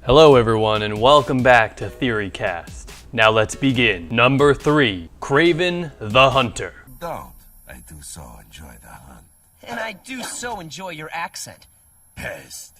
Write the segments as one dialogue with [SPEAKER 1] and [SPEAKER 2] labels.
[SPEAKER 1] Hello everyone and welcome back to TheoryCast. Now let's begin. Number 3, Kraven the Hunter.
[SPEAKER 2] Don't. I do so enjoy the hunt.
[SPEAKER 3] And I do so enjoy your accent.
[SPEAKER 2] Pest.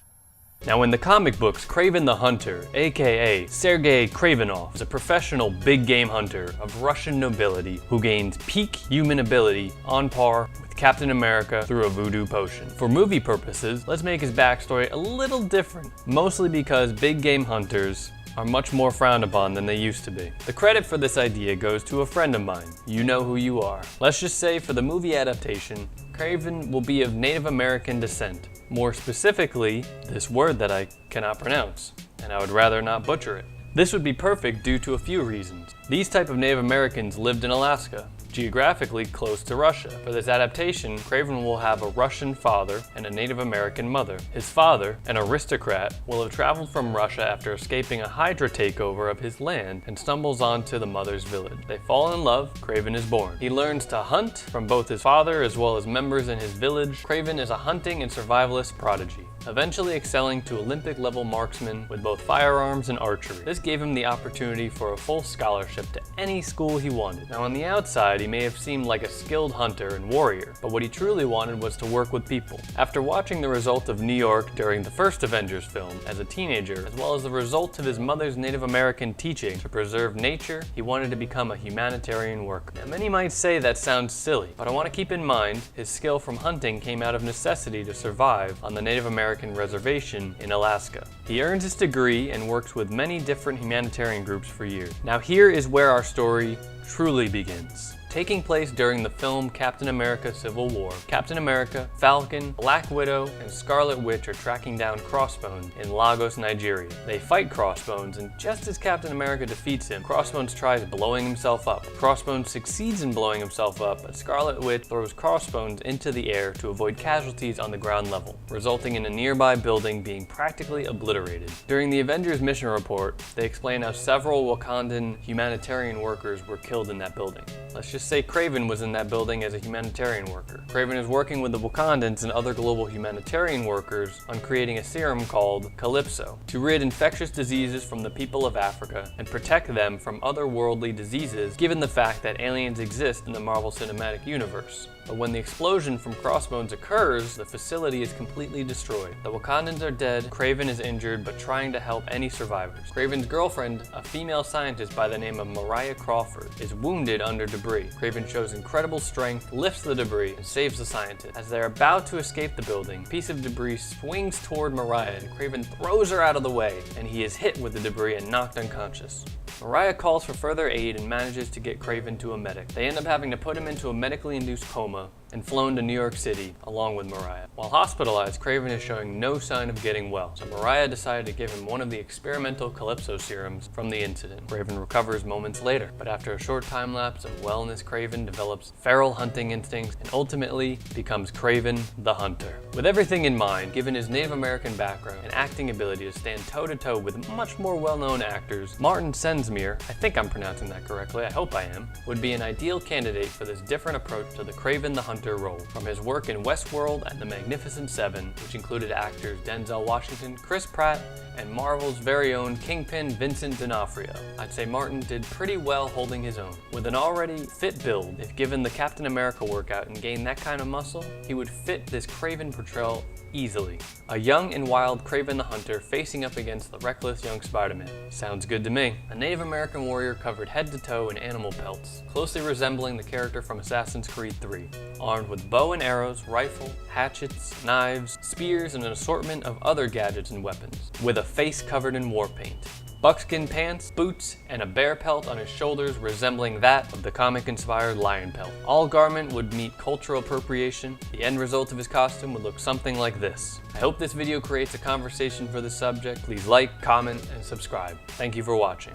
[SPEAKER 1] Now in the comic books, Kraven the Hunter, aka Sergei Kravenov, is a professional big game hunter of Russian nobility who gains peak human ability on par with Captain America through a voodoo potion. For movie purposes, let's make his backstory a little different, mostly because big game hunters are much more frowned upon than they used to be. The credit for this idea goes to a friend of mine. You know who you are. Let's just say for the movie adaptation, Kraven will be of Native American descent. More specifically, this word that I cannot pronounce, and I would rather not butcher it. This would be perfect due to a few reasons. These type of Native Americans lived in Alaska, geographically close to Russia. For this adaptation, Kraven will have a Russian father and a Native American mother. His father, an aristocrat, will have traveled from Russia after escaping a Hydra takeover of his land and stumbles onto the mother's village. They fall in love, Kraven is born. He learns to hunt from both his father as well as members in his village. Kraven is a hunting and survivalist prodigy, eventually excelling to Olympic-level marksman with both firearms and archery. This gave him the opportunity for a full scholarship to any school he wanted. Now on the outside, he may have seemed like a skilled hunter and warrior, but what he truly wanted was to work with people. After watching the result of New York during the first Avengers film as a teenager, as well as the result of his mother's Native American teaching to preserve nature, he wanted to become a humanitarian worker. Now many might say that sounds silly, but I want to keep in mind his skill from hunting came out of necessity to survive on the Native American reservation in Alaska. He earns his degree and works with many different humanitarian groups for years. Now here is where our story truly begins. Taking place during the film Captain America Civil War, Captain America, Falcon, Black Widow, and Scarlet Witch are tracking down Crossbones in Lagos, Nigeria. They fight Crossbones, and just as Captain America defeats him, Crossbones tries blowing himself up. Crossbones succeeds in blowing himself up, but Scarlet Witch throws Crossbones into the air to avoid casualties on the ground level, resulting in a nearby building being practically obliterated. During the Avengers mission report, they explain how several Wakandan humanitarian workers were killed in that building. Let's just say Kraven was in that building as a humanitarian worker. Kraven is working with the Wakandans and other global humanitarian workers on creating a serum called Calypso to rid infectious diseases from the people of Africa and protect them from otherworldly diseases, given the fact that aliens exist in the Marvel Cinematic Universe. But when the explosion from Crossbones occurs, the facility is completely destroyed. The Wakandans are dead, Kraven is injured but trying to help any survivors. Kraven's girlfriend, a female scientist by the name of Mariah Crawford, is wounded under debris. Kraven shows incredible strength, lifts the debris, and saves the scientist. As they're about to escape the building, a piece of debris swings toward Mariah and Kraven throws her out of the way, and he is hit with the debris and knocked unconscious. Mariah calls for further aid and manages to get Kraven to a medic. They end up having to put him into a medically induced coma and flown to New York City along with Mariah. While hospitalized, Kraven is showing no sign of getting well, so Mariah decided to give him one of the experimental Calypso serums from the incident. Kraven recovers moments later, but after a short time lapse of wellness, Kraven develops feral hunting instincts and ultimately becomes Kraven the Hunter. With everything in mind, given his Native American background and acting ability to stand toe-to-toe with much more well-known actors, Martin Sensmere, I think I'm pronouncing that correctly, I hope I am, would be an ideal candidate for this different approach to the Kraven the Hunter role. From his work in Westworld and The Magnificent Seven, which included actors Denzel Washington, Chris Pratt, and Marvel's very own Kingpin Vincent D'Onofrio, I'd say Martin did pretty well holding his own. With an already fit build, if given the Captain America workout and gained that kind of muscle, he would fit this Kraven portrayal easily. A young and wild Kraven the Hunter facing up against the reckless young Spider-Man. Sounds good to me. A Native American warrior covered head to toe in animal pelts, closely resembling the character from Assassin's Creed 3, armed with bow and arrows, rifle, hatchets, knives, spears, and an assortment of other gadgets and weapons, with a face covered in war paint. Buckskin pants, boots, and a bear pelt on his shoulders resembling that of the comic-inspired lion pelt. All garment would meet cultural appropriation. The end result of his costume would look something like this. I hope this video creates a conversation for the subject. Please like, comment, and subscribe. Thank you for watching.